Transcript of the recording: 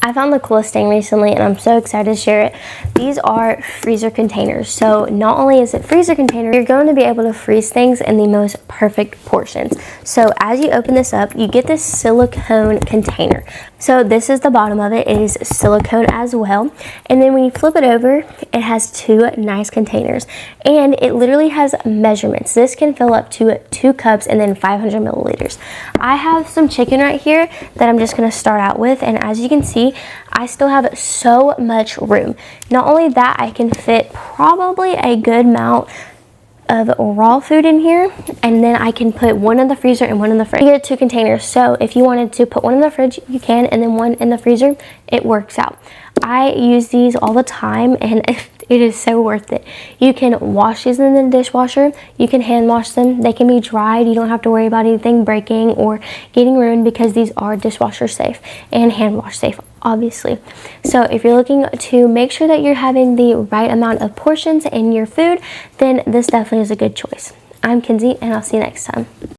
I found the coolest thing recently and I'm so excited to share it. These are freezer containers. So not only is it freezer container, you're going to be able to freeze things in the most perfect portions. So as you open this up, you get this silicone container. So this is the bottom of it. It is silicone as well. And then when you flip it over, it has two nice containers. And it literally has measurements. This can fill up to 2 cups and then 500 milliliters. I have some chicken right here that I'm just going to start out with. And as you can see, I still have so much room. Not only that, I can fit probably a good amount of raw food in here, and then I can put one in the freezer and one in the fridge. You get 2 containers, so if you wanted to put one in the fridge, you can, and then one in the freezer. It works out. I use these all the time, and it is so worth it. You can wash these in the dishwasher. You can hand wash them. They can be dried. You don't have to worry about anything breaking or getting ruined because these are dishwasher safe and hand wash safe, obviously. So if you're looking to make sure that you're having the right amount of portions in your food, then this definitely is a good choice. I'm Kinsey, and I'll see you next time.